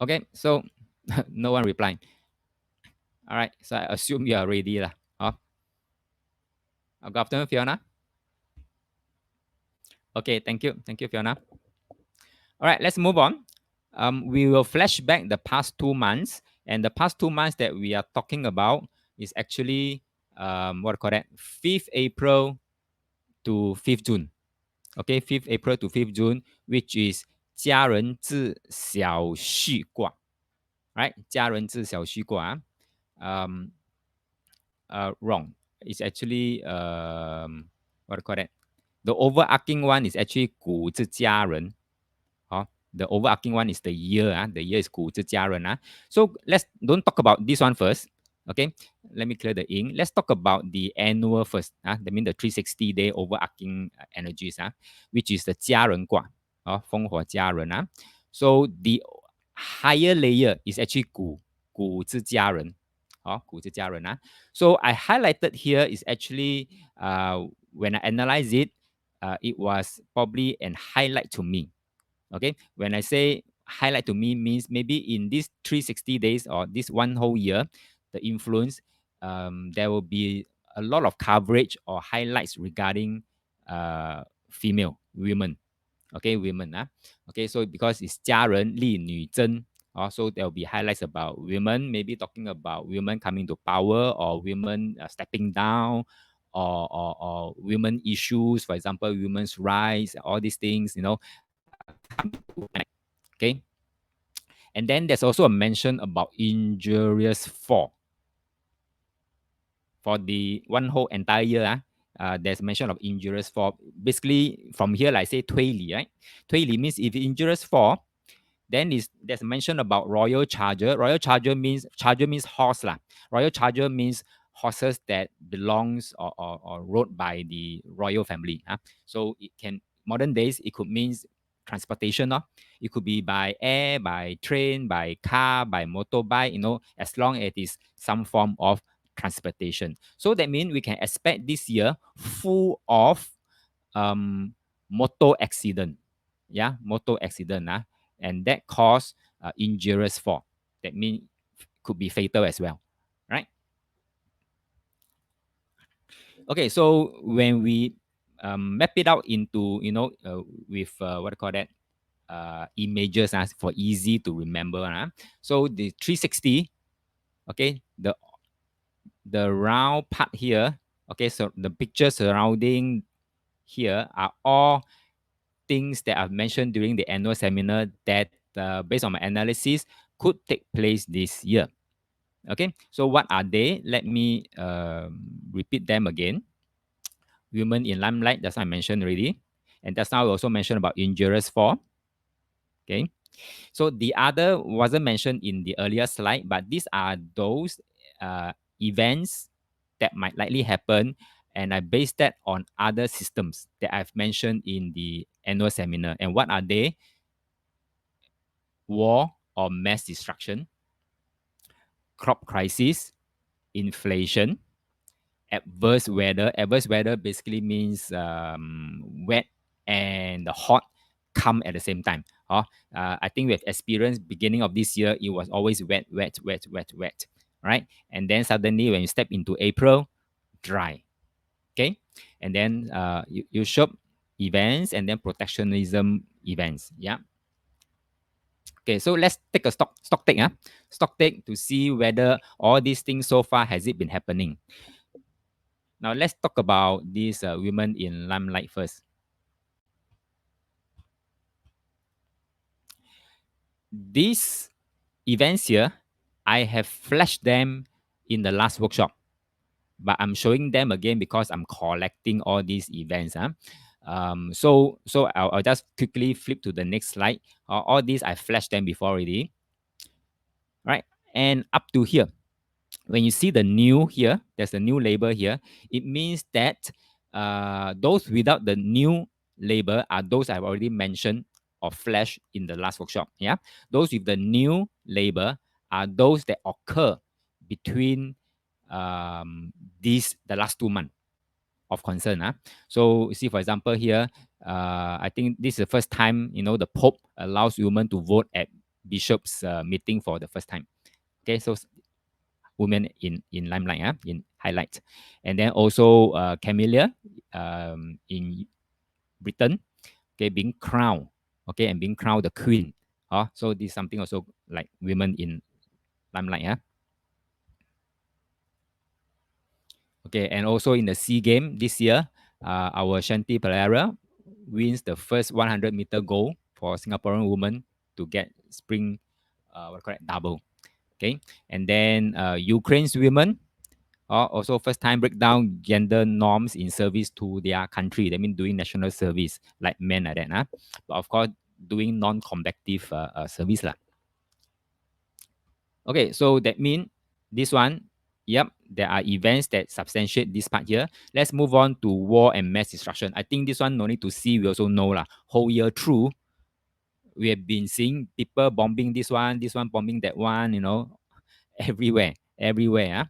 Okay, so no one replying. All right, so I assume you are ready lah. Good afternoon, Fiona. Okay, thank you, Fiona. All right, let's move on. We will flash back the past 2 months, and the past 2 months that we are talking about is actually what I call that 5th April to 5th June. Okay, 5th April to 5th June, which is 家人至小旭卦 right? 家人至小旭卦 wrong. It's actually what do you call that? The overarching one is actually 古之家人. The overarching one is the year. The year is 古之家人. So let's don't talk about this one first. Okay, let me clear the ink. Let's talk about the annual first. That means the 360-day overarching energies, which is the 家人卦. 烽火家人. So the higher layer is actually 古之家人. 古之家人. So I highlighted here is actually when I analyze it, it was probably an highlight to me. Okay, when I say highlight to me means maybe in these 360 days or this one whole year, the influence, there will be a lot of coverage or highlights regarding female women. Okay, women. Okay, so because it's 家人力女真. Also, there will be highlights about women, maybe talking about women coming to power or women stepping down or women issues, for example, women's rights, all these things, okay. And then there's also a mention about injurious fall. For the one whole entire year, there's mention of injurious fall. Basically, from here, like say 推理, right? 推理 means if injurious fall, then there's mention about royal charger. Royal charger means horse lah. Royal charger means horses that belongs or rode by the royal family. So it can modern days it could means transportation. It could be by air, by train, by car, by motorbike. As long as it is some form of transportation. So that means we can expect this year full of motor accident. Yeah, motor accident. And that cause injurious fall. That means could be fatal as well, right? Okay, so when we map it out into with what I call that images for easy to remember. So the 360, okay, the round part here, okay, so the pictures surrounding here are all things that I've mentioned during the annual seminar that, based on my analysis, could take place this year. Okay, so what are they? Let me repeat them again. Women in limelight, that's what I mentioned already. And that's now I also mentioned about injurious fall. Okay, so the other wasn't mentioned in the earlier slide, but these are those events that might likely happen. And I based that on other systems that I've mentioned in the annual seminar. And what are they? War or mass destruction, crop crisis, inflation, adverse weather. Adverse weather basically means wet and the hot come at the same time. I think we've experienced beginning of this year, it was always wet, wet, wet, wet, wet, right? And then suddenly when you step into April, dry. Okay, and then you shop events and then protectionism events. Yeah. Okay, so let's take a stock take. Stock take to see whether all these things so far has it been happening. Now let's talk about these women in limelight first. These events here, I have flashed them in the last workshop, but I'm showing them again because I'm collecting all these events. So I'll just quickly flip to the next slide. All these I flashed them before already, right? And up to here, when you see the new here, there's a new label here. It means that those without the new label are those I've already mentioned or flashed in the last workshop. Yeah, those with the new label are those that occur between the last 2 months of concern. So you see, for example, here, I think this is the first time the Pope allows women to vote at bishops meeting for the first time. Okay, so women in limelight, in highlight, and then also Camilla in Britain, okay, being crowned, okay, and being crowned the queen. So this is something also like women in limelight. Okay, and also in the SEA Game this year, our Shanti Pereira wins the first 100-meter gold for Singaporean women to get spring, double. Okay, and then Ukraine's women also first time break down gender norms in service to their country. That means doing national service like men like that. But of course, doing non-combative service lah. Okay, so that means this one, yep, there are events that substantiate this part here. Let's move on to war and mass destruction. I think this one no need to see, we also know lah. Whole year through, we have been seeing people bombing this one bombing that one, everywhere, everywhere.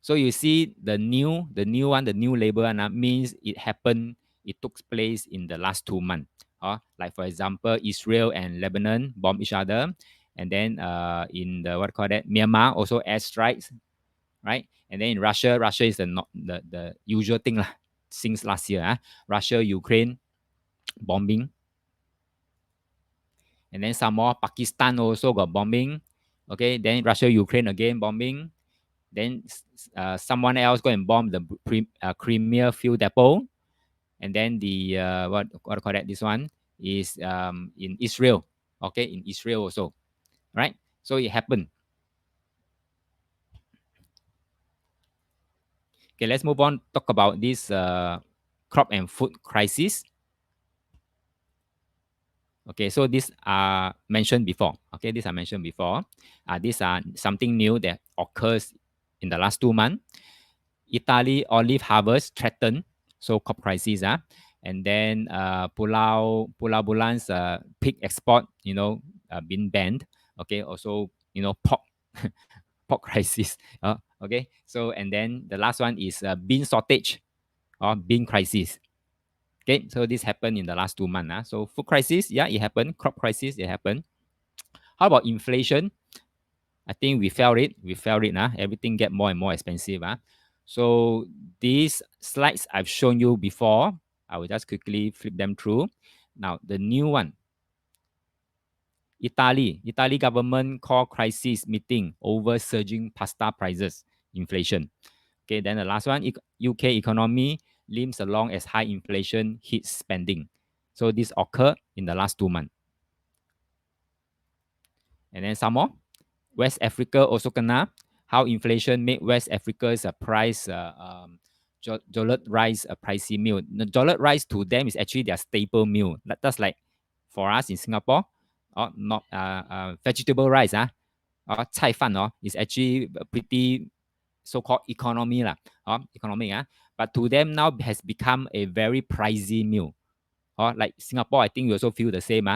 So you see the new one, the new label one, means it took place in the last 2 months. Like for example, Israel and Lebanon bomb each other, and then in the Myanmar also airstrikes, right? And then in Russia is the usual thing lah, since last year. Russia, Ukraine bombing, and then some more Pakistan also got bombing. Okay, then Russia, Ukraine again bombing. Then someone else go and bomb the Crimea fuel depot, and then the what do call that? This one is in Israel. Okay, in Israel also, right? So it happened. Okay, let's move on. Talk about this crop and food crisis. Okay, so these are mentioned before. Okay, these are mentioned before. These are something new that occurs in the last 2 months. Italy olive harvest threatened, so crop crisis. And then Pulau Bulan's pig export, been banned. Okay, also pork pork crisis. Okay, so and then the last one is bean shortage or bean crisis. Okay, so this happened in the last 2 months. So food crisis, yeah, it happened. Crop crisis, it happened. How about inflation? I think we felt it. We felt it. Everything get more and more expensive. So these slides I've shown you before, I will just quickly flip them through. Now the new one, Italy government call crisis meeting over surging pasta prices, inflation. Okay, then the last one, UK economy limps along as high inflation hits spending. So this occurred in the last 2 months. And then some more. West Africa also kena. How inflation made West Africa's price jollof rice a pricey meal. The jollof rice to them is actually their staple meal. That's like for us in Singapore, not vegetable rice, cai fan is actually a pretty so-called economy lah, economic. But to them now has become a very pricey meal. Like Singapore, I think you also feel the same.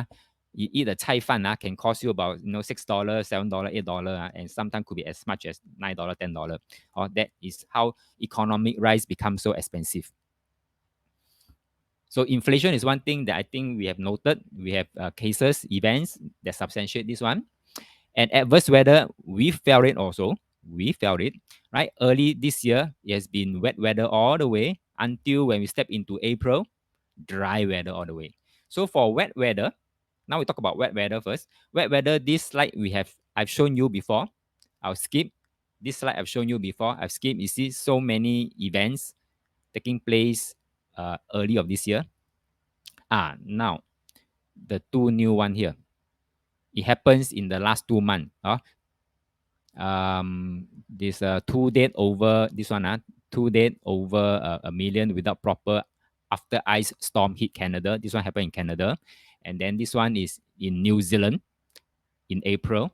You eat a cai fan can cost you about $6, $7, $8, and sometimes could be as much as $9, $10. That is how economic rice becomes so expensive. So inflation is one thing that I think we have noted. We have cases, events that substantiate this one. And adverse weather, we felt it also. We felt it, right? Early this year, it has been wet weather all the way until when we step into April, dry weather all the way. So for wet weather, now we talk about wet weather first. Wet weather, this slide I've shown you before. I'll skip. This slide I've shown you before. I've skipped. You see so many events taking place early of this year. Now the two new one here. It happens in the last 2 months. This 2 dead over this one. 2 dead over a million without proper after ice storm hit Canada. This one happened in Canada. And then this one is in New Zealand in April.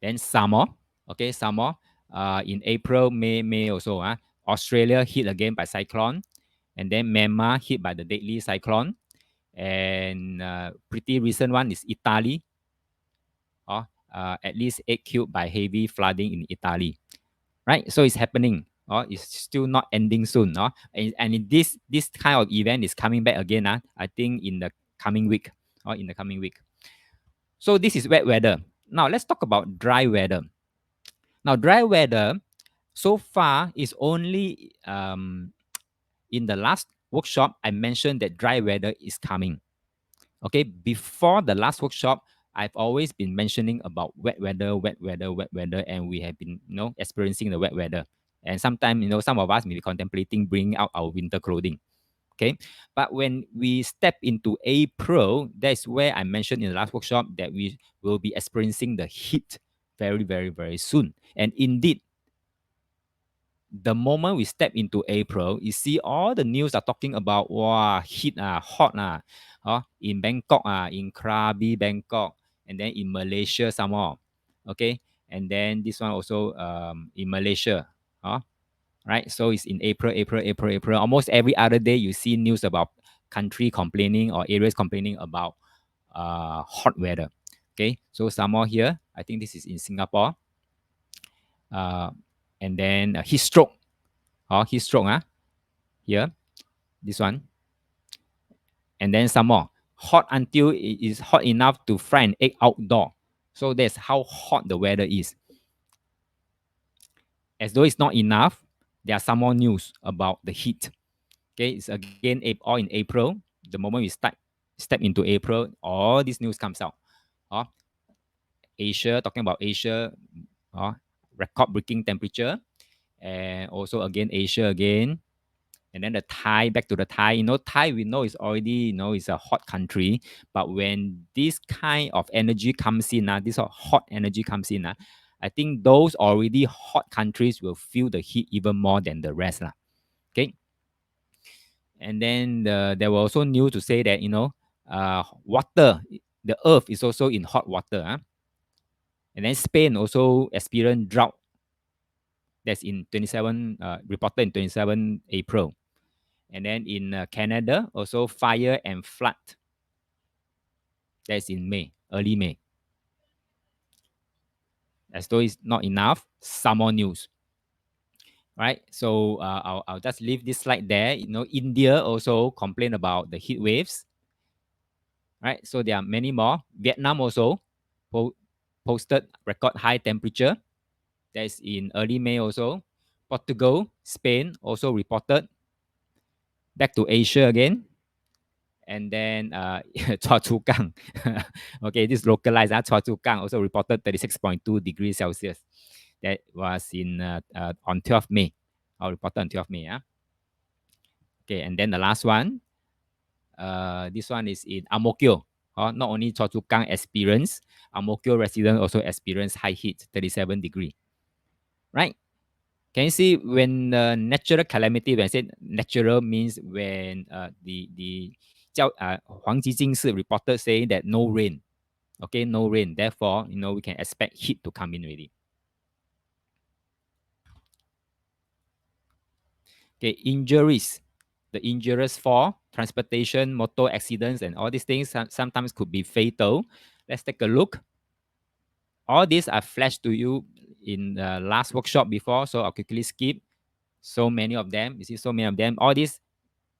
Then summer, okay, summer in April, May also. Australia hit again by cyclone. And then Myanmar hit by the deadly cyclone. And pretty recent one is Italy. At least 8 killed by heavy flooding in Italy. Right? So it's happening. it's still not ending soon. And this kind of event is coming back again. I think in the coming week. In the coming week. So this is wet weather. Now let's talk about dry weather. Now dry weather so far is only in the last workshop I mentioned that dry weather is coming. Okay, before the last workshop, I've always been mentioning about wet weather, wet weather, wet weather, and we have been, experiencing the wet weather. And sometimes, some of us may be contemplating bringing out our winter clothing. Okay, but when we step into April, that's where I mentioned in the last workshop that we will be experiencing the heat very, very, very soon. And indeed, the moment we step into April, you see all the news are talking about wow, heat hot in Bangkok in Krabi, Bangkok, and then in Malaysia some more. Okay, and then this one also in Malaysia. Right? So it's in April, April, April, April. Almost every other day you see news about country complaining or areas complaining about hot weather. Okay, so some more here. I think this is in Singapore. Uh, and then heat stroke. Heat stroke. Here, this one, and then some more. Hot until it is hot enough to fry an egg outdoor. So that's how hot the weather is. As though it's not enough, there are some more news about the heat. Okay, it's again all in April. The moment we step into April, all this news comes out. Asia, talking about Asia, record breaking temperature, and also again Asia again. And then the Thai, back to the Thai. Thai we know is already, is a hot country. But when this kind of energy comes in, this hot energy comes in, I think those already hot countries will feel the heat even more than the rest. Okay. And then there were also news to say that, water, the earth is also in hot water. And then Spain also experienced drought. That's in 27, reported in 27 April. And then in Canada, also fire and flood. That's in May, early May. As though it's not enough, some more news. Right? So I'll just leave this slide there. India also complained about the heat waves. Right? So there are many more. Vietnam also posted record high temperature. That's in early May also. Portugal, Spain also reported. Back to Asia again. And then Choa Chu Kang. Okay, this localized. Choa Chu Kang also reported 36.2 degrees Celsius. That was in on 12th May. I reported on 12th May. Okay, and then the last one. This one is in Ang Mo Kio. Not only Choa Chu Kang experience, Ang Mo Kio residents also experience high heat, 37 degree. Right? Can you see when natural calamity, when I said natural means when the 黄极进士 reported saying that no rain. Okay, no rain. Therefore, we can expect heat to come in already. Okay, injuries. The injuries for transportation, motor accidents, and all these things sometimes could be fatal. Let's take a look. All these are flashed to you in the last workshop before, so I'll quickly skip. So many of them. You see, so many of them. All these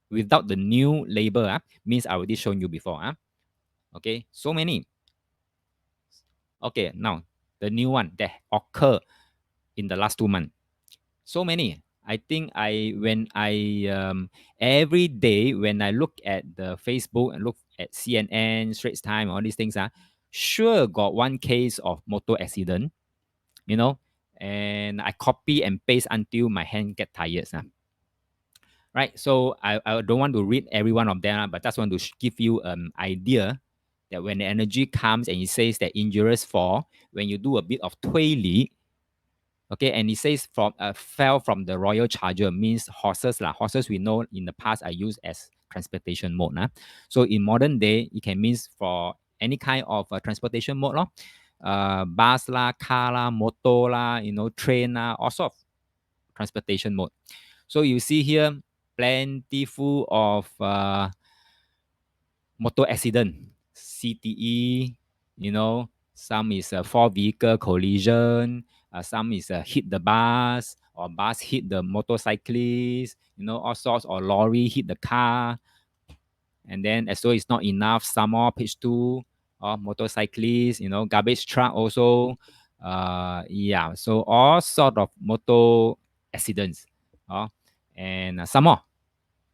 without the new label means I already shown you before. Okay, so many. Okay, now the new one that occur in the last 2 months. So many. I think when I every day when I look at the Facebook and look at CNN, Straits Time, all these things, sure got one case of motor accident, and I copy and paste until my hand get tired. Right? So I don't want to read every one of them, but just want to give you an idea that when the energy comes and it says that injurious fall, when you do a bit of 推理, okay, and it says fell from the royal charger means horses lah. Horses we know in the past are used as transportation mode. So in modern day, it can mean for any kind of transportation mode, bus lah, car lah, motor lah, train lah, all sort of transportation mode. So you see here, plentiful of motor accident, CTE, some is a four vehicle collision, some is hit the bus, or bus hit the motorcyclist, all sorts, or lorry hit the car. And then as though it's not enough, some more page 2, or motorcyclists, garbage truck also. Yeah, so all sort of motor accidents. And some more.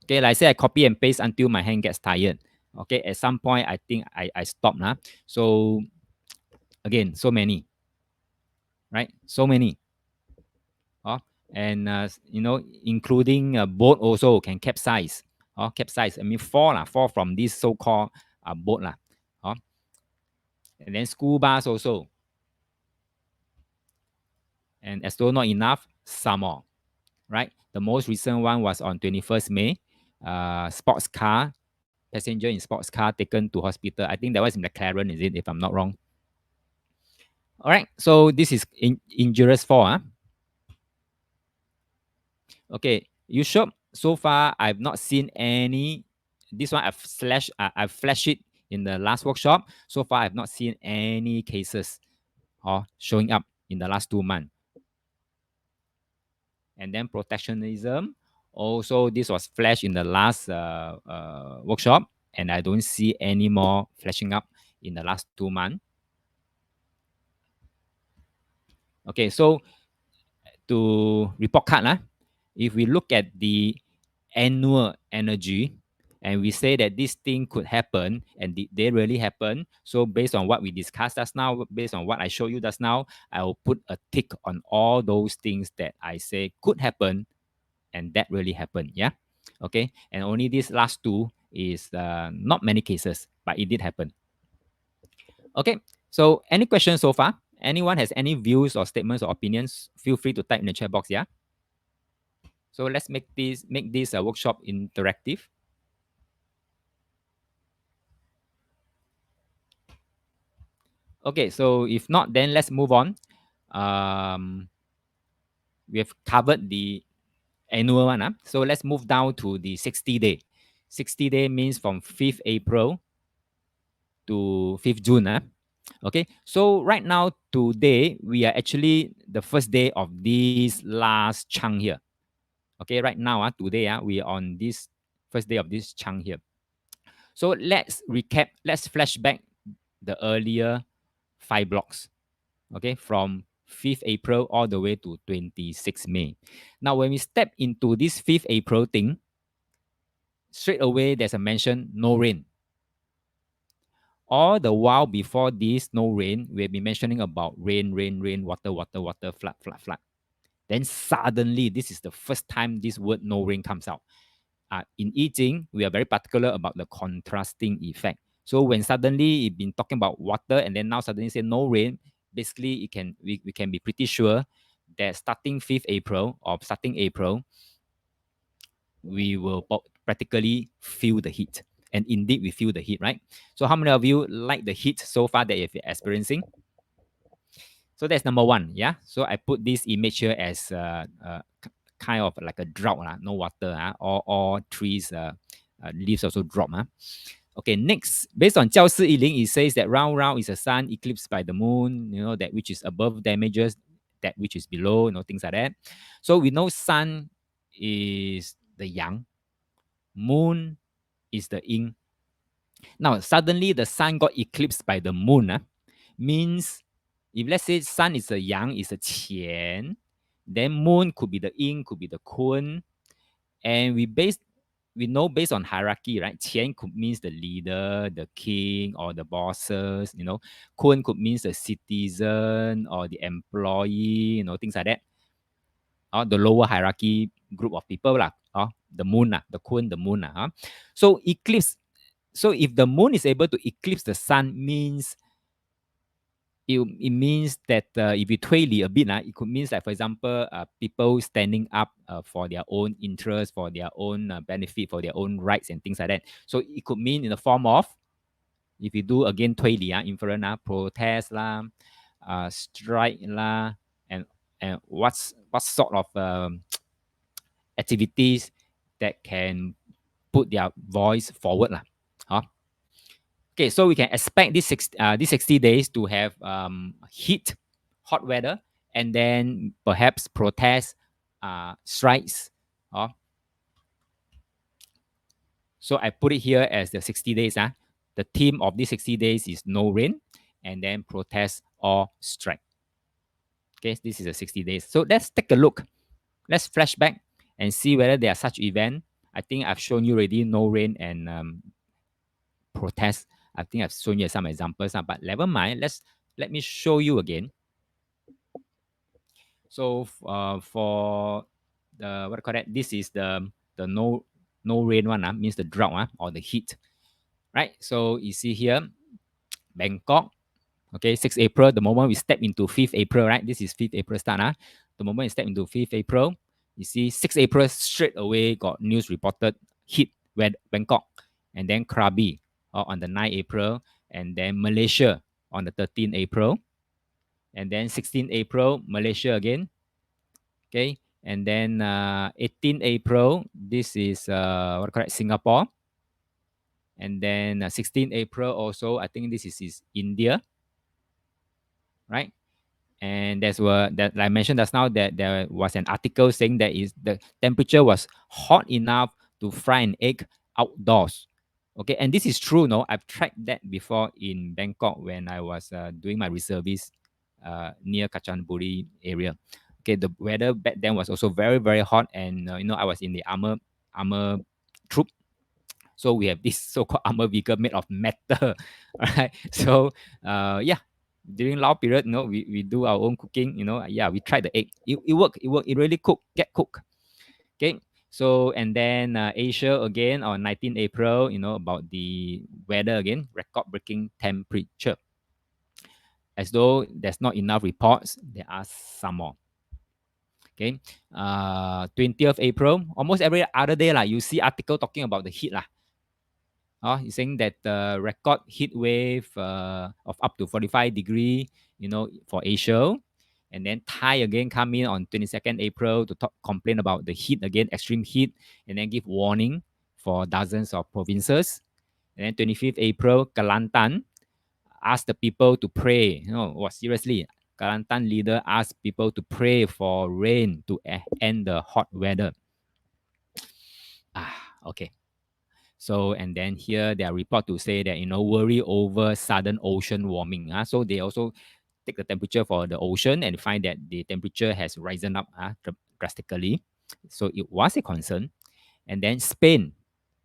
Okay, like I say, I copy and paste until my hand gets tired. Okay, at some point, I think I stop now. So again, so many, right? So many. Oh, and including a boat also can capsize. Capsize. I mean, fall from this so-called boat lah. And then school bus also. And as though not enough, some more, right? The most recent one was on 21st May. Sports car, passenger in sports car taken to hospital. I think that was in McLaren, is it? If I'm not wrong. All right. So this is injurious fall. Okay. You sure? So far, I've not seen any. This one I've flashed it in the last workshop. So far, I've not seen any cases showing up in the last 2 months. And then protectionism. Also, this was flashed in the last workshop, and I don't see any more flashing up in the last 2 months. Okay, so to report card, if we look at the annual energy, and we say that this thing could happen, and they really happen. So based on what we discussed just now, based on what I showed you just now, I will put a tick on all those things that I say could happen, and that really happened. Yeah. Okay. And only these last two is not many cases, but it did happen. Okay. So any questions so far? Anyone has any views or statements or opinions? Feel free to type in the chat box. Yeah. So let's make this workshop interactive. Okay, so if not, then let's move on. We have covered the annual one. So let's move down to the 60-day. 60-day means from 5th April to 5th June. Okay, so right now, today, we are actually the first day of this last chunk here. Okay, right now, today, we are on this first day of this chunk here. So let's recap, let's flash back the earlier 5 blocks. Okay, from 5th April all the way to 26th May. Now, when we step into this 5th April thing, straight away there's a mention no rain. All the while before this no rain, we've been mentioning about rain, water, flood. Then suddenly, this is the first time this word no rain comes out. In I Ching, we are very particular about the contrasting effect. So when suddenly it's been talking about water, and then now suddenly say no rain, basically we can be pretty sure that starting 5th April or starting April, we will practically feel the heat. And indeed, we feel the heat, right? So how many of you like the heat so far that you're experiencing? So that's number one, yeah? So I put this image here as kind of like a drought, no water, all trees, leaves also drop. Okay, next, based on Jiao Si Yi Ling, it says that round is a sun eclipsed by the moon, that which is above damages that which is below, things like that. So we know sun is the yang, moon is the yin. Now, suddenly the sun got eclipsed by the moon, means if let's say sun is a yang, is a qian, then moon could be the yin, could be the kun. And we know based on hierarchy, right? Qian could means the leader, the king, or the bosses, Kun could means the citizen or the employee, things like that. Or the lower hierarchy group of people, the moon, the Kun, the moon. So eclipse. So if the moon is able to eclipse the sun, means it means that if you 推理 a bit, it could mean like, for example, people standing up for their own interest, for their own benefit, for their own rights and things like that. So it could mean in the form of, if you do again 推理 inference, protest lah, strike lah, and what sort of activities that can put their voice forward lah. Okay, so we can expect this 60 days to have heat, hot weather, and then perhaps protest strikes. So I put it here as the 60 days. The theme of these 60 days is no rain, and then protest or strike. Okay, this is the 60 days. So let's take a look. Let's flashback and see whether there are such events. I think I've shown you already no rain and protest. I think I've shown you some examples, but never mind. Let me show you again. So for the what do you call that? This is the no rain one, means the drought or the heat, right? So you see here, Bangkok. Okay, 6 April, the moment we step into 5th April, right? This is 5th April start. The moment we step into 5th April, you see 6 April straight away got news reported hit Bangkok, and then Krabi on the 9th April, and then Malaysia on the 13th April, and then 16th April, Malaysia again. Okay, and then 18th April, this is Singapore, and then 16th April also, I think this is India, right? And that's what that I mentioned just now, that there was an article saying that is the temperature was hot enough to fry an egg outdoors. Okay, and this is true. No, I've tried that before in Bangkok when I was doing my reservice near Kachanaburi area. Okay, the weather back then was also very very hot, and I was in the armor troop. So we have this so-called armor vehicle made of metal, right? So yeah, during Lao period, we do our own cooking. Yeah, we tried the egg. It worked. It worked. It really get cooked. Okay. So and then Asia again on 19 April, about the weather again, record-breaking temperature. As though there's not enough reports, there are some more. Okay. 20th April, almost every other day, you see article talking about the heat. He's saying that the record heat wave of up to 45 degree, for Asia. And then Thai again come in on 22nd April to complain about the heat again, extreme heat, and then give warning for dozens of provinces. And then 25th April, Kelantan asked the people to pray. Seriously, Kelantan leader asked people to pray for rain to end the hot weather. Okay. So, and then here there are reports to say that, worry over sudden ocean warming. So they also take the temperature for the ocean and find that the temperature has risen up drastically. So it was a concern. And then Spain,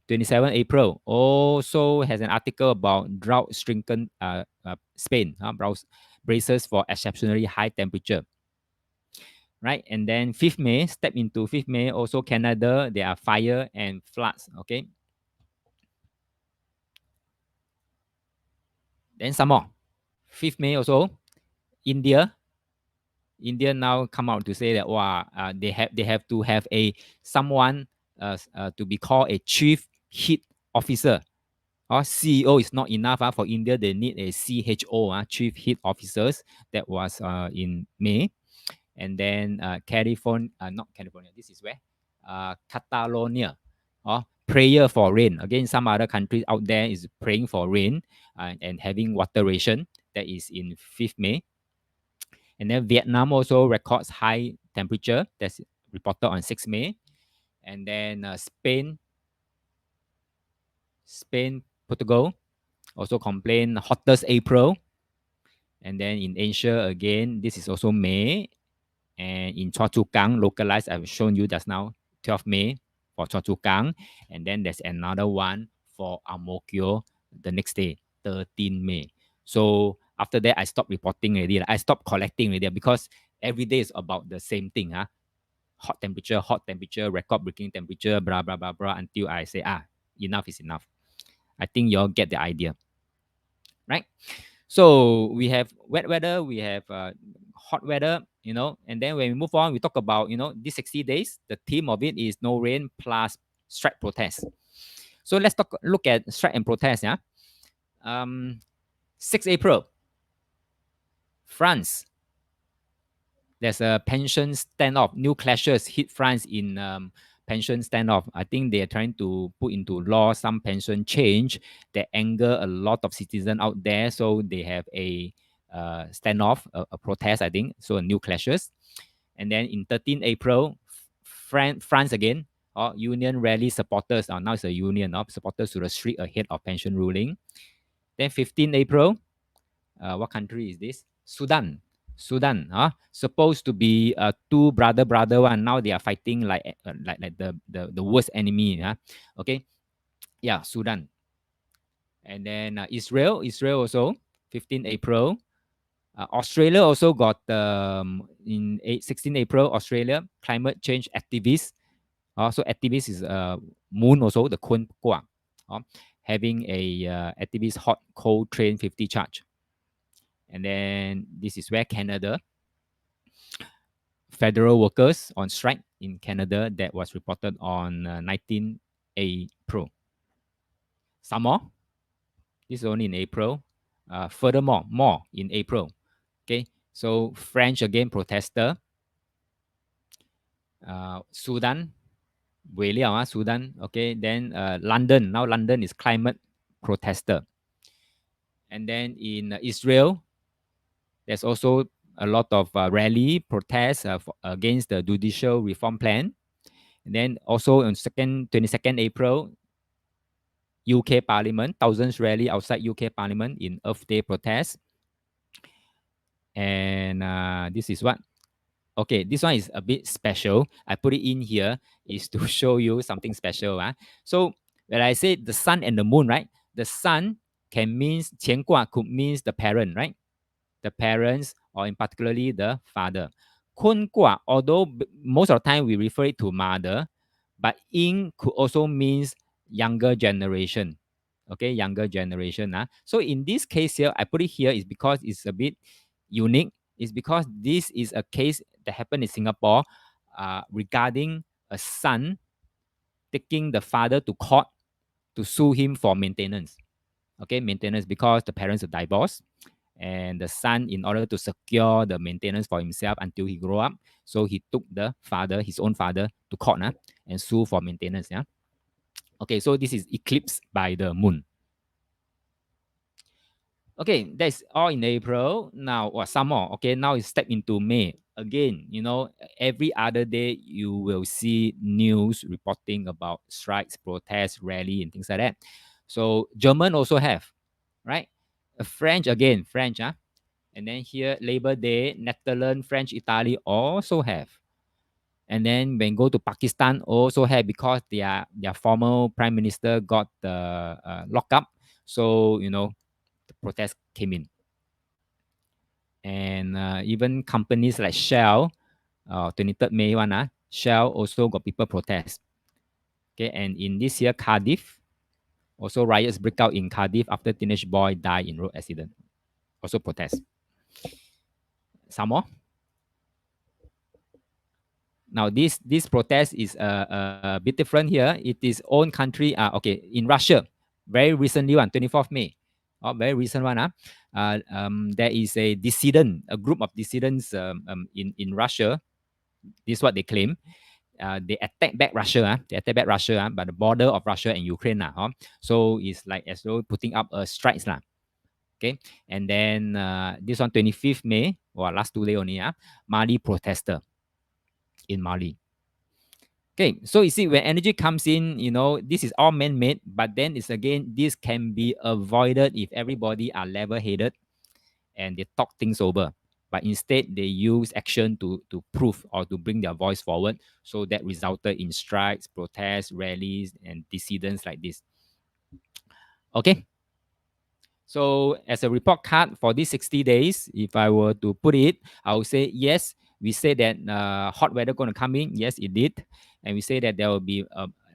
27 April, also has an article about drought stricken Spain, braces for exceptionally high temperature. Right, and then 5th May, step into 5th May, also Canada, there are fire and floods. Okay, then some more. 5th May also, India now come out to say that they have to have someone to be called a chief heat officer. CEO is not enough. For India, they need a CHO, chief heat officers. That was in May. And then California, not California, this is where? Catalonia. Prayer for rain. Again, some other countries out there is praying for rain and having water ration. That is in 5th May. And then Vietnam also records high temperature. That's reported on 6th May. And then Spain, Portugal also complain hottest April. And then in Asia again, this is also May. And in Choa Chu Kang, localized, I've shown you just now, 12 May for Choa Chu Kang. And then there's another one for Ang Mo Kio the next day, 13 May. So after that, I stopped reporting already. I stopped collecting already because every day is about the same thing. Hot temperature, record-breaking temperature, blah, blah, blah, blah, until I say, enough is enough. I think you all get the idea, right? So we have wet weather, we have hot weather, and then when we move on, we talk about, these 60 days, the theme of it is no rain plus strike protest. So let's look at strike and protest. 6 April, France. There's a pension standoff. New clashes hit France in pension standoff. I think they are trying to put into law some pension change that anger a lot of citizens out there. So they have a standoff, a protest, I think. So new clashes. And then in 13 April, France again, union rally supporters, now it's a union of supporters to the street ahead of pension ruling. Then 15 April, what country is this? Sudan. Sudan, supposed to be two brother one. Now they are fighting like the worst enemy. Okay, yeah, Sudan. And then Israel also 15 April. Australia also got in 16 April. Australia climate change activists. So activist is Moon also the Kun Kwa, having a activist hot coal train 50 charge. And then this is where Canada, federal workers on strike in Canada, that was reported on 19 April. Some more. This is only in April. Furthermore, more in April. Okay, so French again protester. Sudan, Sudan. Okay, then London. Now London is climate protester. And then in Israel, there's also a lot of rally protests against the judicial reform plan. And then also on 22nd April, UK Parliament, thousands rally outside UK Parliament in Earth Day protest. And this is what? Okay, this one is a bit special. I put it in here is to show you something special. So when I say the sun and the moon, right? The sun can means 乾卦 could means the parent, right? The parents, or in particularly the father. Kun Kwa, although most of the time we refer it to mother, but in could also means younger generation. Okay, younger generation. So in this case here, I put it here is because it's a bit unique. It's because this is a case that happened in Singapore regarding a son taking the father to court to sue him for maintenance. Okay, maintenance because the parents are divorced, and the son, in order to secure the maintenance for himself until he grow up, so he took the father, his own father, to court and sue for maintenance. Okay, so this is eclipse by the moon. Okay, that's all in April. Now, some more. Okay, now it's step into May. Again, every other day you will see news reporting about strikes, protests, rally, and things like that. So German also have, right? French again, French, and then here Labor Day, Netherlands, French, Italy also have. And then when go to Pakistan also have, because their former prime minister got locked up. So the protest came in. And even companies like Shell, 23rd May one, Shell also got people protest. Okay, and in this year, Cardiff, also riots break out in Cardiff after teenage boy died in road accident. Also protest. Some more. Now this protest is a bit different here. It is own country. Okay, in Russia, very recently one, 24th May. Very recent one. There is a dissident, a group of dissidents in Russia. This is what they claim. They attack back Russia. They attack back Russia, by the border of Russia and Ukraine. So it's like as though putting up a strikes. Okay. And then this one, 25th May, last 2 days only. Mali protester in Mali. Okay, so you see, when energy comes in, this is all man-made, but then it's again, this can be avoided if everybody are level-headed and they talk things over. But instead, they use action to prove or to bring their voice forward. So that resulted in strikes, protests, rallies, and dissidents like this. Okay. So as a report card for these 60 days, if I were to put it, I would say yes. We say that hot weather going to come in. Yes, it did. And we say that there will be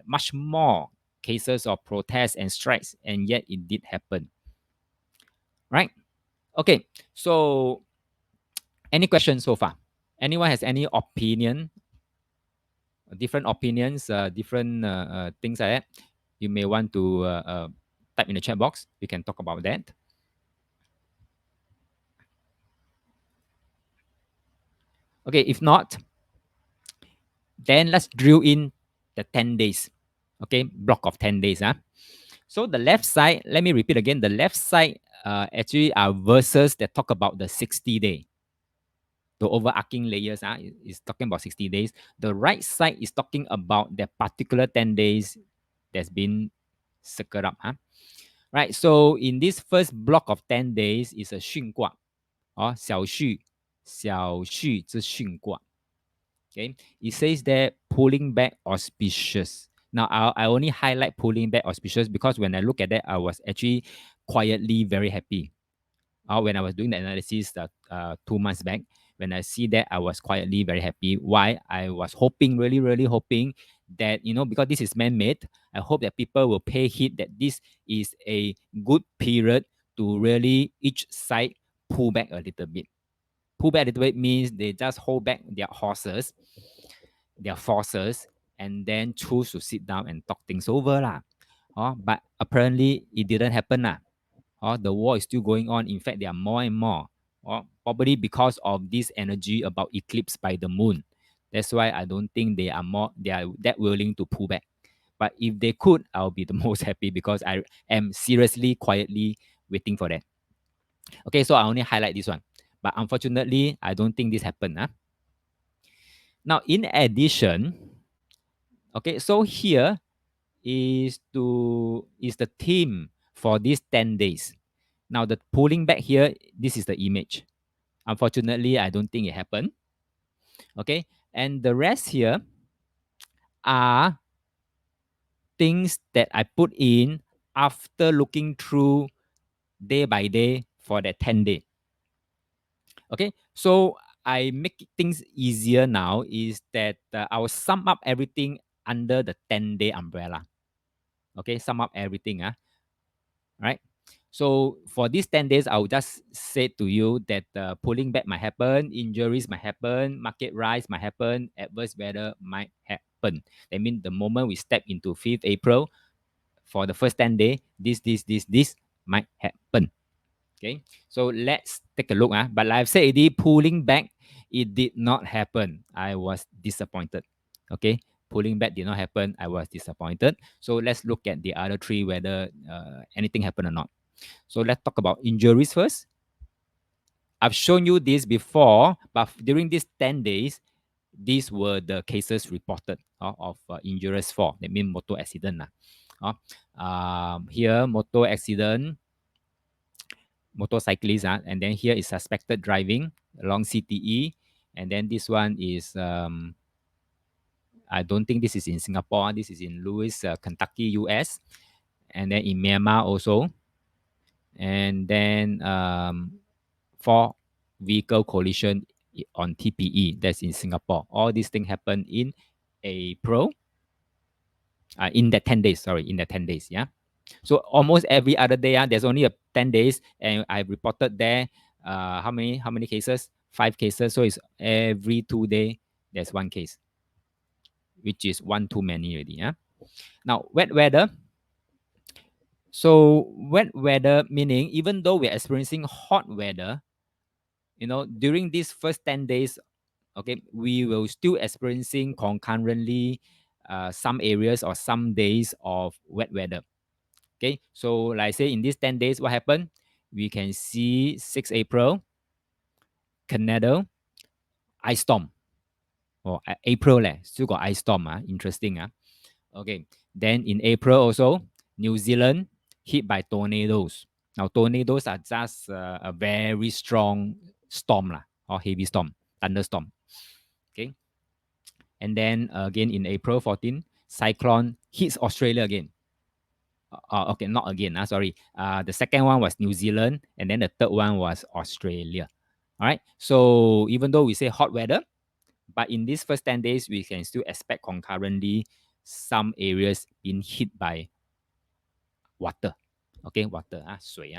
much more cases of protests and strikes. And yet it did happen. Right? Okay. So any questions so far? Anyone has any opinion? Different opinions, different things like that? You may want to type in the chat box. We can talk about that. Okay, if not, then let's drill in the 10 days. Okay, block of 10 days. So the left side, let me repeat again. The left side actually are verses that talk about the 60-day. The overarching layers is talking about 60 days. The right side is talking about the particular 10 days that's been circled up. Right, so in this first block of 10 days is a 巽卦, or 小畜之巽卦. Okay, it says that pulling back auspicious. Now, I only highlight pulling back auspicious because when I look at that, I was actually quietly very happy. When I was doing the analysis 2 months back, when I see that, I was quietly very happy. Why? I was hoping, really, really hoping that, because this is man-made, I hope that people will pay heed that this is a good period to really each side pull back a little bit. Pull back a little bit means they just hold back their horses, their forces, and then choose to sit down and talk things over. But apparently, it didn't happen. The war is still going on. In fact, there are more and more. Probably because of this energy about eclipse by the moon. That's why I don't think they are that willing to pull back. But if they could, I'll be the most happy because I am seriously, quietly waiting for that. Okay, so I only highlight this one. But unfortunately, I don't think this happened. Now, in addition, okay, so here is the theme for these 10 days. Now, the pulling back here, this is the image. Unfortunately, I don't think it happened. Okay, and the rest here are things that I put in after looking through day by day for that 10 day. Okay, so I make things easier now is that I will sum up everything under the 10-day umbrella. Okay, sum up everything. Right. So for these 10 days, I will just say to you that pulling back might happen, injuries might happen, market rise might happen, adverse weather might happen. That means the moment we step into 5th April, for the first 10 days, this might happen. Okay, so let's take a look. But like I've said already, pulling back, it did not happen. I was disappointed. Okay, pulling back did not happen. I was disappointed. So let's look at the other three, whether anything happened or not. So let's talk about injuries first. I've shown you this before, but during these 10 days, these were the cases reported of injuries for. That means motor accident. Here, motor accident, motorcyclist, and then here is suspected driving along CTE, and then this one is I don't think this is in Singapore. This is in Louis, Kentucky, US, and then in Myanmar also, and then for vehicle collision on TPE, that's in Singapore. All these things happen in April. In that 10 days, sorry, in the 10 days, yeah. So almost every other day, there's only a 10 days, and I reported there how many cases? 5 cases. So it's every 2 days there's one case, which is one too many already. Yeah. Now wet weather. So wet weather meaning even though we're experiencing hot weather, during these first 10 days, okay, we will still experiencing concurrently some areas or some days of wet weather. Okay, so like I say, in these 10 days, what happened? We can see 6 April, Canada, ice storm. April, still got ice storm. Interesting. Okay, then in April also, New Zealand hit by tornadoes. Now, tornadoes are just a very strong storm or heavy storm, thunderstorm. Okay, and then again in April 14, cyclone hits Australia again. Okay, not again. Sorry. The second one was New Zealand, and then the third one was Australia. All right. So even though we say hot weather, but in these first 10 days, we can still expect concurrently some areas being hit by water. Okay, water, 水.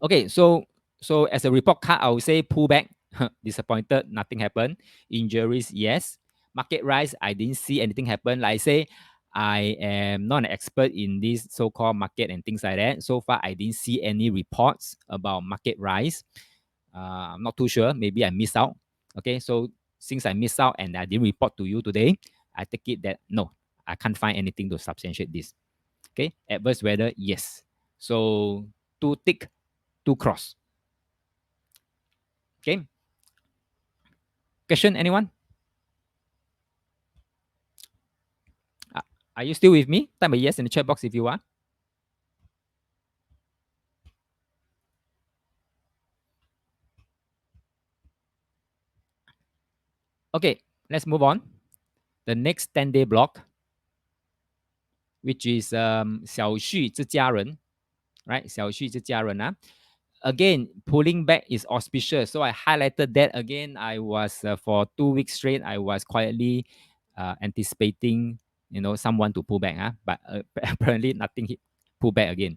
Okay, so as a report card, I would say pullback, disappointed, nothing happened. Injuries, yes. Market rise, I didn't see anything happen. Like I say, I am not an expert in this so-called market and things like that. So far, I didn't see any reports about market rise. I'm not too sure. Maybe I missed out. Okay, so since I missed out and I didn't report to you today, I take it that no, I can't find anything to substantiate this. Okay, adverse weather, yes. So 2 tick, 2 cross. Okay. Question, anyone? Are you still with me? Type a yes in the chat box if you are. Okay, let's move on. The next 10-day block, which is 小旭之家人, right? 小旭之家人, Again, pulling back is auspicious. So I highlighted that again. I was for 2 weeks straight, I was quietly anticipating, someone to pull back. But apparently nothing hit, pull back again.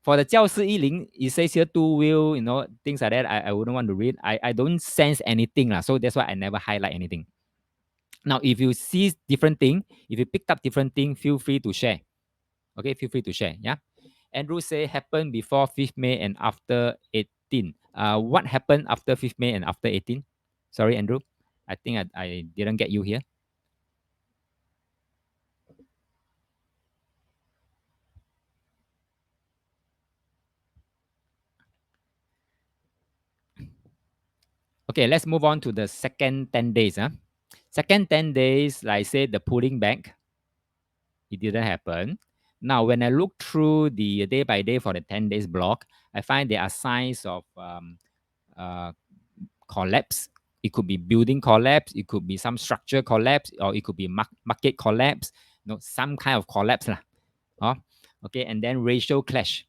For the 教室1 it says here 2 wheel, things like that. I wouldn't want to read. I don't sense anything. So that's why I never highlight anything. Now, if you see different thing, if you picked up different thing, feel free to share. Okay, feel free to share. Yeah. Andrew say happened before 5th May and after 18. What happened after 5th May and after 18? Sorry, Andrew. I think I didn't get you here. Okay, let's move on to the second 10 days. Second 10 days, like I said, the pulling back, it didn't happen. Now, when I look through the day by day for the 10 days block, I find there are signs of uh, collapse. It could be building collapse, it could be some structure collapse, or it could be market collapse, some kind of collapse. Okay, and then racial clash.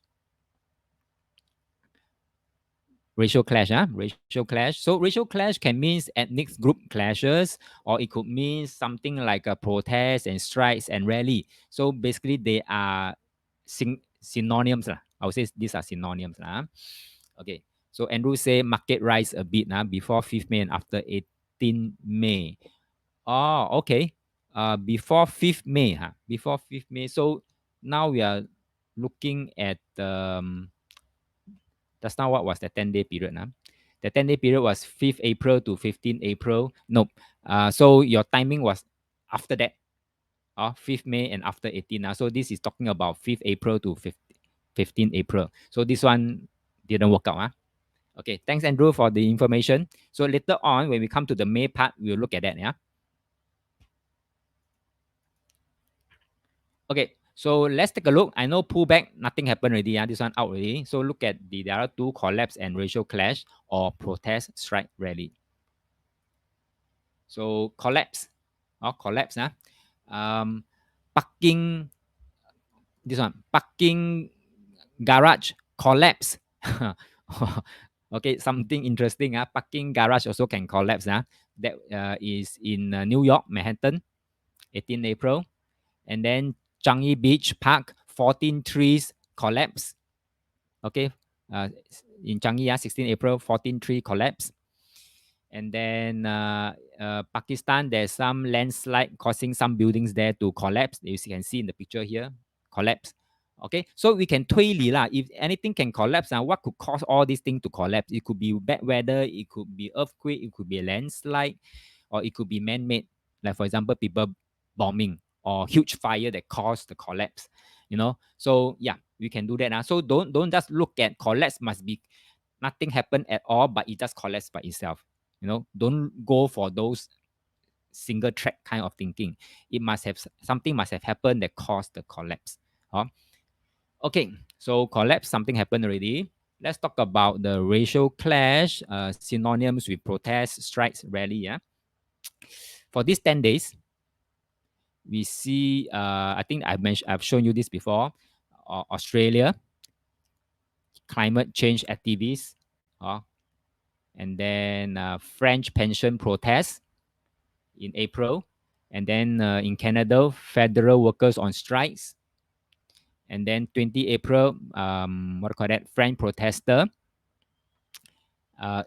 Racial clash, racial clash. So racial clash can mean ethnic group clashes, or it could mean something like a protest and strikes and rally. So basically, they are synonyms. I would say these are synonyms. Okay. So Andrew say market rise a bit before 5th May and after 18th May. Oh, okay. Before 5th May, before 5th May. So now we are looking at just now what was the 10-day period? The 10-day period was 5th April to 15th April. Nope. So your timing was after that. 5th May and after 18. So this is talking about 5th April to 15th April. So this one didn't work out. Okay, thanks Andrew for the information. So later on, when we come to the May part, we'll look at that. Yeah. Okay, so let's take a look. I know pullback, nothing happened already. This one out already. So look at the other two, collapse and racial clash or protest strike rally. So collapse, collapse. Parking, this one, parking garage collapse. Okay, something interesting. Parking garage also can collapse. That is in New York, Manhattan, 18 April. And then Changi Beach Park, 14 trees collapse. Okay, in Changi, 16 April, 14 tree collapse. And then Pakistan, there's some landslide causing some buildings there to collapse. As you can see in the picture here, collapse. Okay, so we can 推理 lah. If anything can collapse, what could cause all these things to collapse? It could be bad weather, it could be earthquake, it could be a landslide, or it could be man-made. Like for example, people bombing or huge fire that caused the collapse. So yeah, we can do that. So don't just look at collapse must be nothing happened at all, but it just collapsed by itself. Don't go for those single track kind of thinking. It must have something must have happened that caused the collapse. Okay, so collapse, something happened already. Let's talk about the racial clash, synonyms with protest, strikes, rally. Yeah. For these 10 days, we see, I think I've shown you this before. Australia, climate change activists, and then French pension protests in April, and then in Canada, federal workers on strikes, and then 20 April, what do you call that? French protester,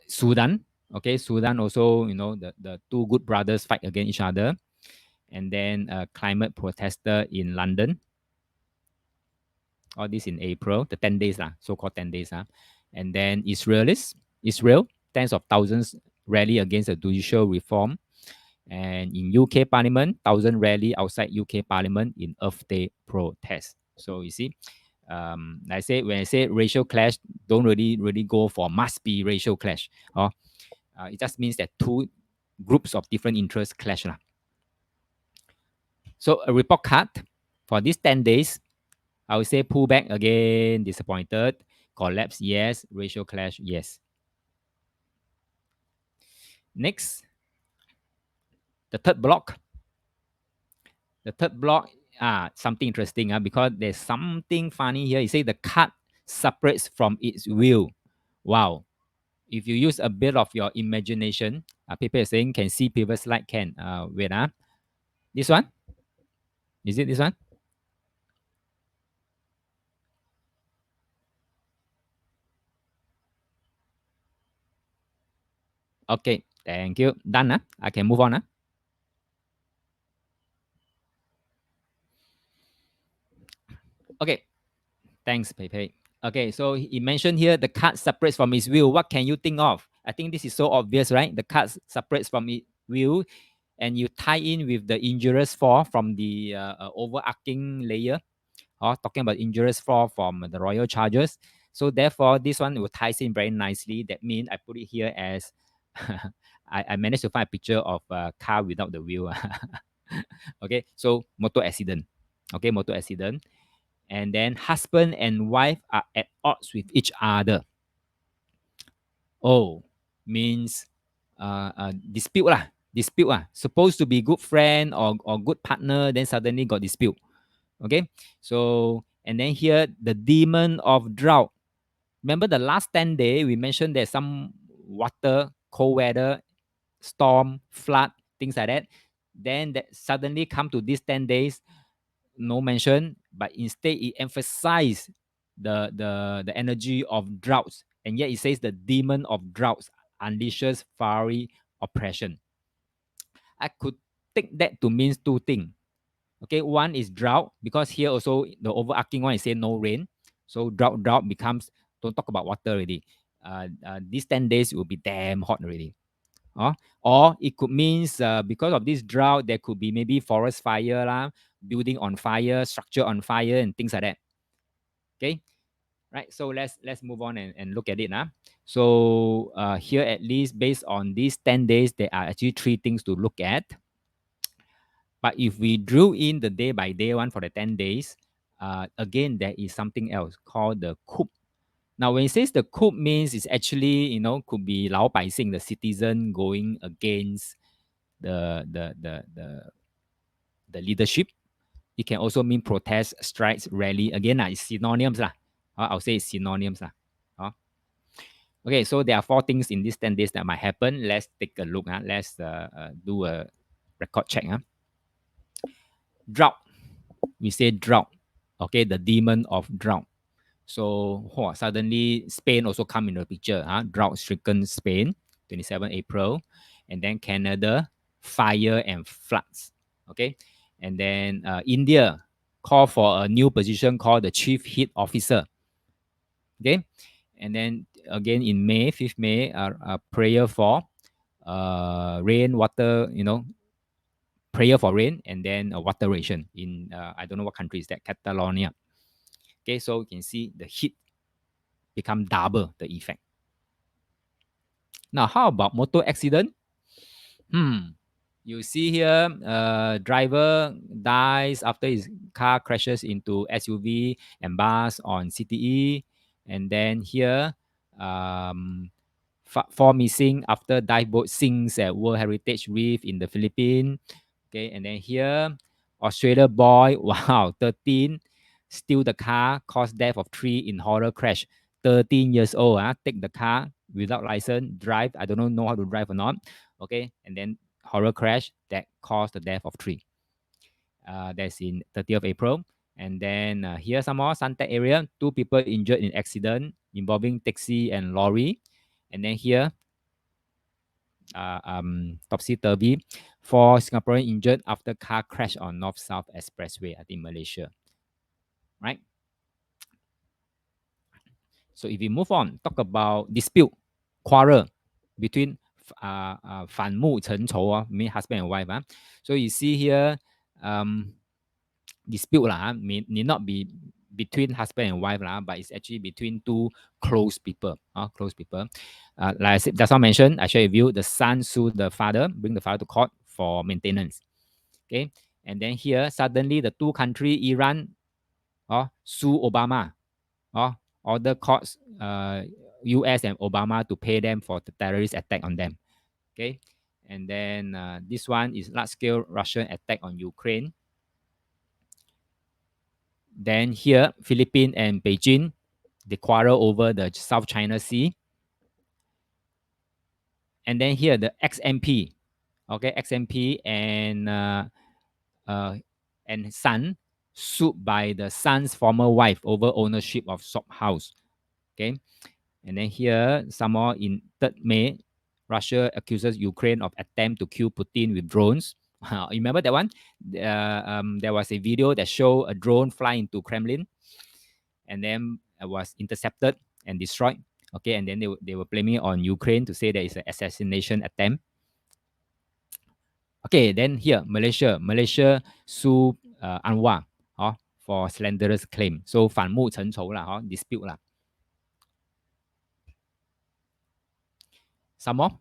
Sudan. Okay, Sudan also, the two good brothers fight against each other, and then climate protester in London. All this in April, the 10 days, so-called 10 days. And then Israel, tens of thousands rally against the judicial reform. And in UK Parliament, 1,000 rally outside UK Parliament in Earth Day protest. So you see, I say when I say racial clash, don't really go for must be racial clash. It just means that two groups of different interests clash lah. So a report card for these 10 days, I would say pull back again, disappointed, collapse, yes, racial clash, yes. Next, the third block. The third block, something interesting because there's something funny here. You say the card separates from its wheel. Wow. If you use a bit of your imagination, people are saying can see previous slide, can. Wait, this one? Is it this one? Okay, thank you. Done. I can move on. Okay, thanks, Pepe. Okay, so he mentioned here the card separates from its wheel. What can you think of? I think this is so obvious, right? The card separates from its wheel, and you tie in with the injurious fall from the overarching layer, or talking about injurious fall from the royal charges. So therefore, this one will ties in very nicely. That means I put it here as I managed to find a picture of a car without the wheel. Okay, so motor accident. Okay, motor accident. And then husband and wife are at odds with each other. Oh, means dispute lah. Dispute lah. Supposed to be good friend or good partner, then suddenly got dispute. Okay, so and then here the demon of drought. Remember the last 10 days we mentioned there's some water, cold weather, storm, flood, things like that. Then that suddenly come to these 10 days, no mention, but instead it emphasized the energy of droughts, and yet it says the demon of droughts unleashes fiery oppression. I could take that to mean two things. Okay, one is drought, because here also the overarching one is saying no rain. So drought becomes, don't talk about water already. These 10 days will be damn hot already. Or it could means because of this drought, there could be maybe forest fire, building on fire, structure on fire, and things like that. Okay, right. So let's move on and look at it now. So here, at least based on these 10 days, there are actually three things to look at. But if we drew in the day by day one for the 10 days, again, there is something else called the coup. Now, when it says the coup means it's actually, could be 老百姓, the citizen going against the leadership. It can also mean protest, strikes, rally. Again, it's synonyms. I'll say it's synonyms. Okay, so there are four things in these 10 days that might happen. Let's take a look. Let's do a record check. Drought. We say drought. Okay, the demon of drought. So suddenly Spain also come in the picture. Drought-stricken Spain, 27 April. And then Canada, fire and floods. Okay, and then India call for a new position called the Chief Heat Officer. Okay, and then again in May, 5th May, prayer for rain, water, prayer for rain, and then a water ration in, I don't know what country is that, Catalonia. Okay, so you can see the heat become double the effect. Now, how about motor accident? You see here, driver dies after his car crashes into SUV and bus on CTE. And then here, four missing after dive boat sinks at World Heritage Reef in the Philippines. Okay, and then here, Australia boy, wow, 13, steal the car, cause death of 3 in horror crash. 13 years old, take the car without license, drive. I don't know how to drive or not. Okay, and then horror crash that caused the death of 3. That's in 30th of April. And then here some more, Suntec area, 2 people injured in accident involving taxi and lorry. And then here, topsy-turvy, 4 Singaporeans injured after car crash on North-South Expressway, I think Malaysia. Right? So if we move on, talk about dispute, quarrel between 反目成仇, mean husband and wife. So you see here, dispute need not be between husband and wife lah, but it's actually between two close people. Close people. Like I said, just now mentioned, I share with you, the son sue the father, bring the father to court for maintenance. Okay, and then here suddenly the two country, Iran, sue Obama, order courts, US and Obama to pay them for the terrorist attack on them. Okay, and then this one is large scale Russian attack on Ukraine. Then here, Philippines and Beijing, they quarrel over the South China Sea. And then here, the XMP, okay, XMP and son sued by the son's former wife over ownership of shop house. Okay, and then here, some more in 3rd May, Russia accuses Ukraine of attempt to kill Putin with drones. You remember that one? There was a video that showed a drone fly into Kremlin, and then it was intercepted and destroyed. Okay, and then they were blaming on Ukraine to say that it's an assassination attempt. Okay, then here, Malaysia sue Anwar for slanderous claim. So 反目成仇啦, dispute 啦. Some more.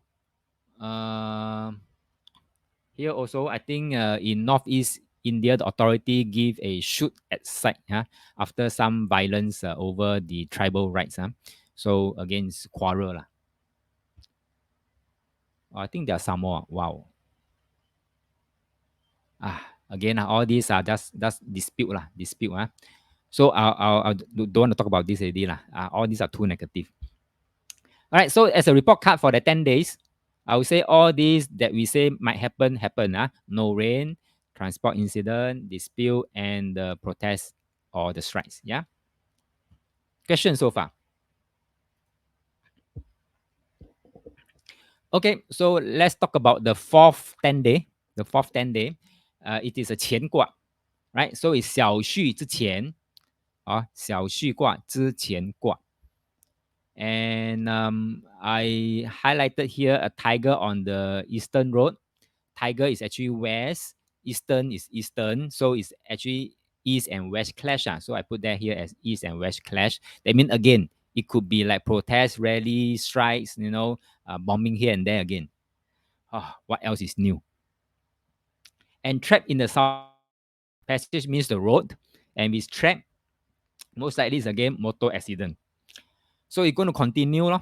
Here also, I think in Northeast India, the authority give a shoot at sight after some violence over the tribal rights. So again, it's quarrel lah. I think there are some more. Wow. Again, all these are just dispute lah, dispute. So I don't want to talk about this already lah. All these are too negative. All right. So as a report card for the 10 days, I would say all these that we say might happen. No rain, transport incident, dispute, and the protest or the strikes. Yeah. Question so far. Okay, so let's talk about the fourth 10 day. The fourth 10 day, it is a 乾卦, right? So it's 小序之前, 小序卦之前卦. And I highlighted here a tiger on the eastern road. Tiger is actually west, eastern is eastern, so it's actually east and west clash. So I put that here as east and west clash. That means again, it could be like protest, rally, strikes, bombing here and there again. What else is new? And trapped in the south passage means the road, and with trapped, most likely is again motor accident. So it's going to continue.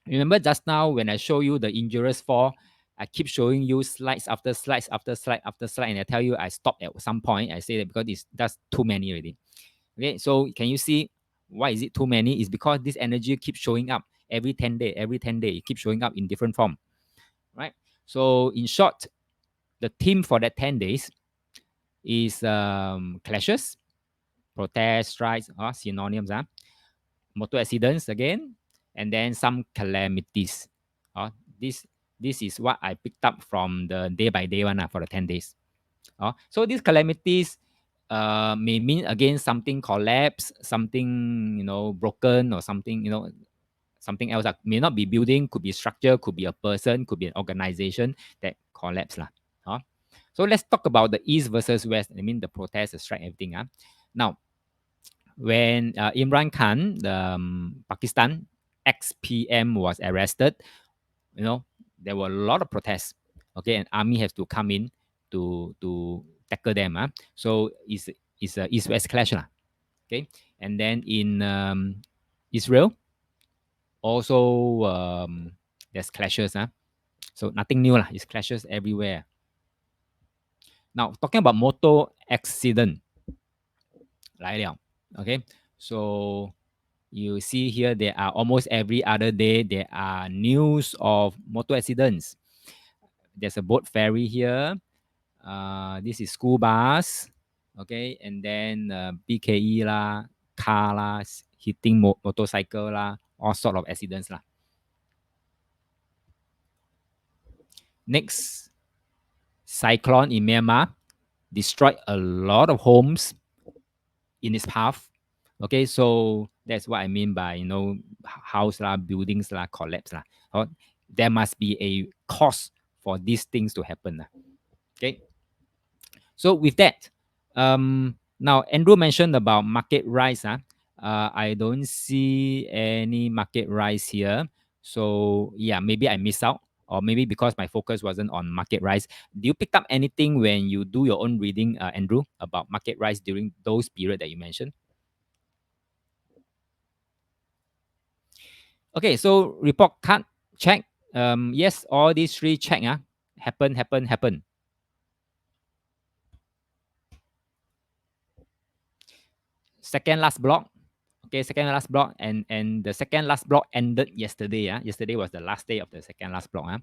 Remember just now when I show you the injurious fall, I keep showing you slides after slides after slide after slide, and I tell you I stop at some point. I say that because that's too many already. Okay, so can you see why is it too many? It's because this energy keeps showing up every 10 days, it keeps showing up in different form, right? So in short, the theme for that 10 days is clashes, protests, strikes, synonyms, motor accidents again, and then some calamities. This is what I picked up from the day by day one for the 10 days. So these calamities may mean again something collapse, something broken, or something something else. May not be building, could be structure, could be a person, could be an organization that collapse lah. So let's talk about the east versus west. I mean the protest, the strike, everything. Now, when Imran Khan, the Pakistan ex-PM, was arrested, there were a lot of protests. Okay, and army has to come in to tackle them. So it's a east-west clash lah. Okay, and then in Israel, also there's clashes. So nothing new lah. It's clashes everywhere. Now talking about motor accident, 来了. Okay, so you see here there are almost every other day there are news of motor accidents. There's a boat ferry here. This is school bus. Okay, and then BKE lah, car lah, hitting motorcycle lah, all sort of accidents lah. Next, cyclone in Myanmar destroyed a lot of homes in its path. Okay, so that's what I mean by house lah, buildings lah, collapse lah. There must be a cause for these things to happen. Okay, so with that, Now, Andrew mentioned about market rise. I don't see any market rise here. So yeah, maybe I miss out, or maybe because my focus wasn't on market rise. Do you pick up anything when you do your own reading, Andrew, about market rise during those period that you mentioned? Okay, so report card check. Yes, all these three check. Happen. Second last block. Okay, second last block, and the second last block ended yesterday. Yesterday was the last day of the second last block.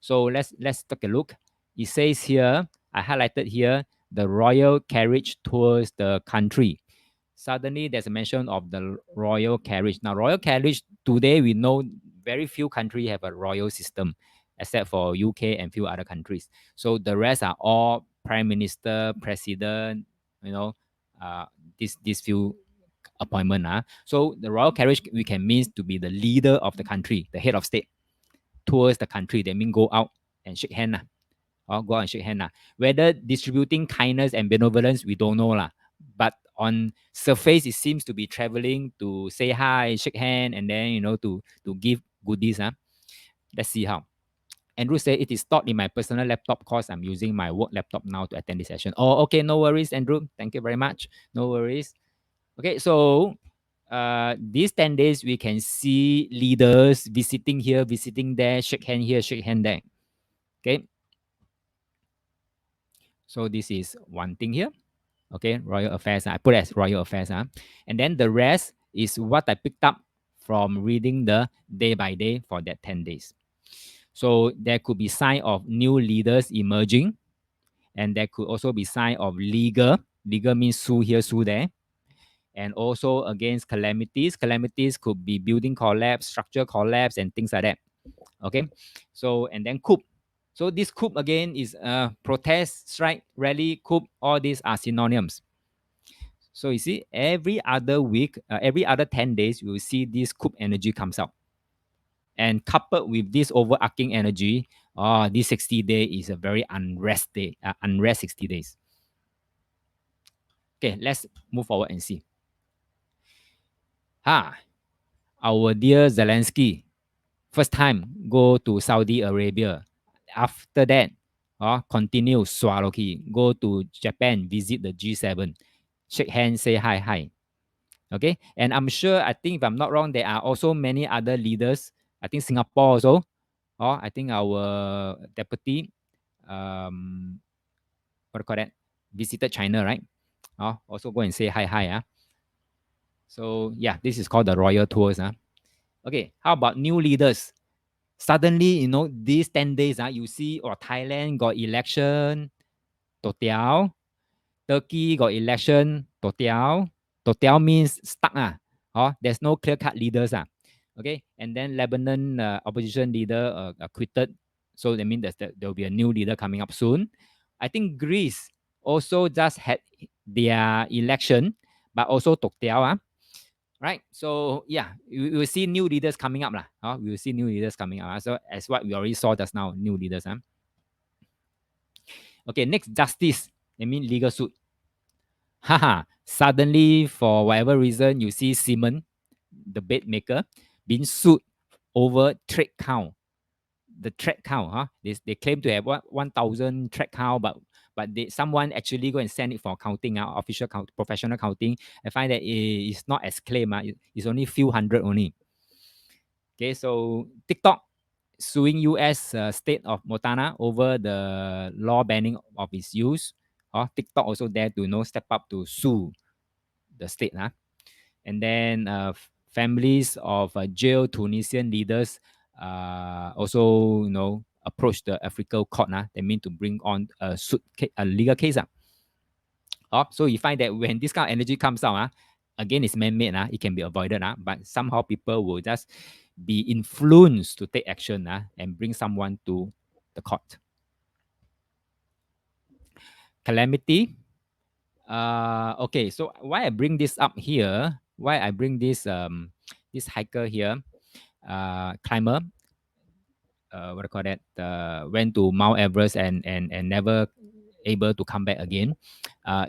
So let's take a look. It says here, I highlighted here, the royal carriage tours the country. Suddenly there's a mention of the royal carriage. Now, royal carriage, today we know very few countries have a royal system, except for UK and few other countries. So the rest are all prime minister, president, you know, uh, these few appointment. So the royal carriage we can mean to be the leader of the country, the head of state, tours the country. They mean go out and shake hand. Or go out and shake hand. Whether distributing kindness and benevolence, we don't know. But on surface, it seems to be traveling to say hi, shake hand, and then to give goodies. Let's see how. Andrew said it is stored in my personal laptop because I'm using my work laptop now to attend this session. Oh, okay, no worries, Andrew. Thank you very much. No worries. Okay, so these 10 days, we can see leaders visiting here, visiting there, shake hand here, shake hand there. Okay, so this is one thing here. Okay, royal affairs. I put as royal affairs. And then the rest is what I picked up from reading the day by day for that 10 days. So there could be sign of new leaders emerging, and there could also be sign of legal. Legal means sue here, sue there. And also against calamities. Calamities could be building collapse, structure collapse, and things like that. Okay, so and then coup. So this coup again is protest, strike, rally, coup. All these are synonyms. So you see, every other week, every other 10 days, you will see this coup energy comes out. And coupled with this overarching energy, this 60 day is a very unrest day, unrest 60 days. Okay, let's move forward and see. Our dear Zelensky, first time go to Saudi Arabia. After that, continue Swaloki, go to Japan, visit the G7, shake hands, say hi. Okay, and I'm sure, I think if I'm not wrong, there are also many other leaders. I think Singapore also. I think our deputy, what do you call that, visited China, right? Also go and say hi. So yeah, this is called the royal tours. Okay, how about new leaders? Suddenly, these 10 days, you see, Thailand got election, totiao. Turkey got election, totiao. Totiao means stuck. There's no clear-cut leaders. Okay, and then Lebanon opposition leader quitted. So that means that there will be a new leader coming up soon. I think Greece also just had their election, but also totiao. Right, so yeah, we will see new leaders coming up. We will see new leaders coming up. So as what we already saw just now, new leaders. Okay, next, justice. I mean legal suit. Suddenly, for whatever reason, you see Simon, the bed maker, being sued over trade count. The trade count, they claim to have 1,000 trade count, but someone actually go and send it for counting, official count, professional counting. I find that it's not as claim. It's only few hundred only. Okay, so TikTok suing US state of Montana over the law banning of its use. TikTok also there to step up to sue the state. And then families of jailed Tunisian leaders also approach the African court. They mean to bring on a legal case. So you find that when this kind of energy comes out, again, it's man-made. It can be avoided. But somehow people will just be influenced to take action and bring someone to the court. Calamity. Okay, so why I bring this up here? Why I bring this hiker here, climber, what do you call that? Went to Mount Everest and never able to come back again,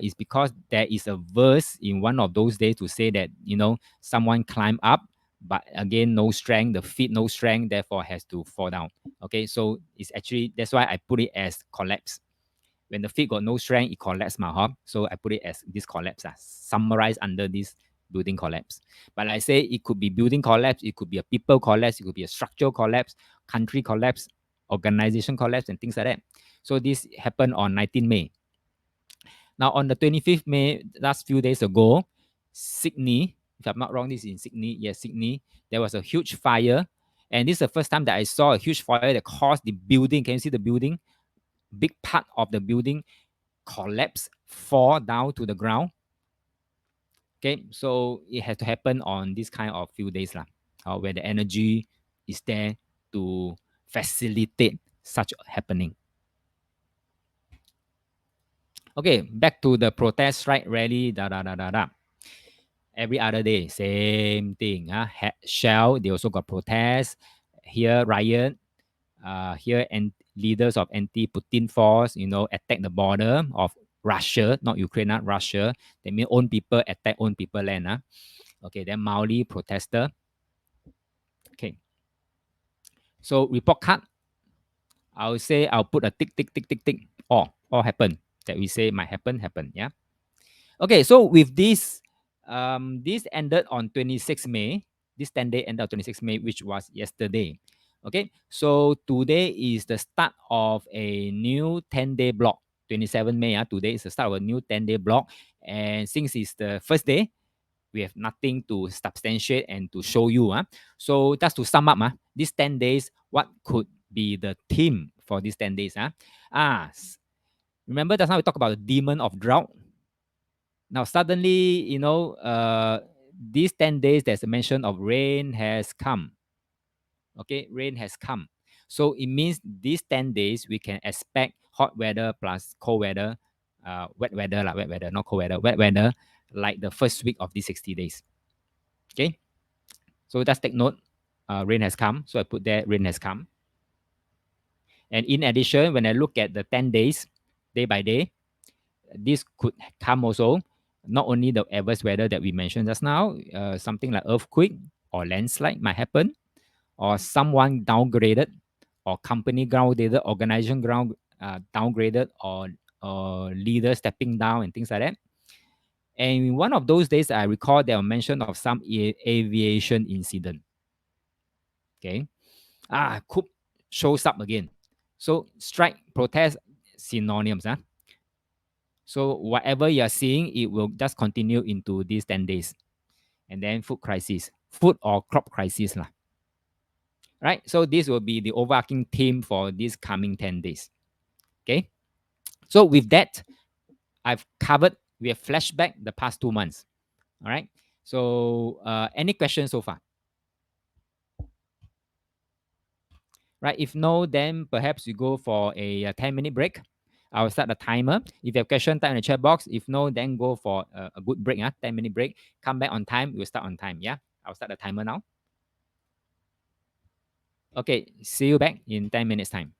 is because there is a verse in one of those days to say that, someone climbed up, but again, no strength, the feet no strength, therefore has to fall down. Okay, so it's actually, that's why I put it as collapse. When the feet got no strength, it collapsed my hub. So I put it as this collapse, summarized under this building collapse. But like I say, it could be building collapse, it could be a people collapse, it could be a structural collapse, country collapse, organization collapse, and things like that. So this happened on 19 May. Now on the 25th May, last few days ago, Sydney, if I'm not wrong, this is in Sydney. Yes, Sydney. There was a huge fire. And this is the first time that I saw a huge fire that caused the building. Can you see the building? Big part of the building collapse, fall down to the ground. Okay, so it has to happen on this kind of few days lah, where the energy is there to facilitate such happening. Okay, back to the protest, strike, rally, Every other day, same thing. Shell, they also got protest. Here, riot. Here, and leaders of anti-Putin force, attack the border of Russia, not Ukraine, not Russia. They mean own people attack own people land. Okay, then Maoli protester. Okay. So report card, I will say I'll put a tick, tick, tick, tick, tick. All happen that we say might happen. Yeah. Okay, so with this, this ended on 26 May. This 10-day ended on 26 May, which was yesterday. Okay, so today is the start of a new 10-day block. 27 May, today is the start of a new 10-day block. And since it's the first day, we have nothing to substantiate and to show you. So just to sum up, these 10 days, what could be the theme for these 10 days? Remember just now we talked about the demon of drought? Now suddenly, these 10 days, there's a mention of rain has come. Okay, rain has come. So it means these 10 days, we can expect hot weather plus cold weather, wet weather, not cold weather, wet weather, like the first week of these 60 days. Okay, so just take note, rain has come. So I put there, rain has come. And in addition, when I look at the 10 days, day by day, this could come also, not only the adverse weather that we mentioned just now, something like earthquake or landslide might happen, or someone downgraded, or company downgraded, organization downgraded, or leader stepping down and things like that. And in one of those days, I recall there were mention of some aviation incident. Okay, coup shows up again. So strike, protest, synonyms. So whatever you're seeing, it will just continue into these 10 days. And then food crisis, food or crop crisis. Right? So this will be the overarching theme for these coming 10 days. Okay. So with that, I've covered, we have flashback the past 2 months. All right. So any questions so far? Right. If no, then perhaps we go for a 10-minute break. I'll start the timer. If you have question, type in the chat box. If no, then go for a good break. 10-minute break. Come back on time. We'll start on time. Yeah. I'll start the timer now. Okay. See you back in 10 minutes time.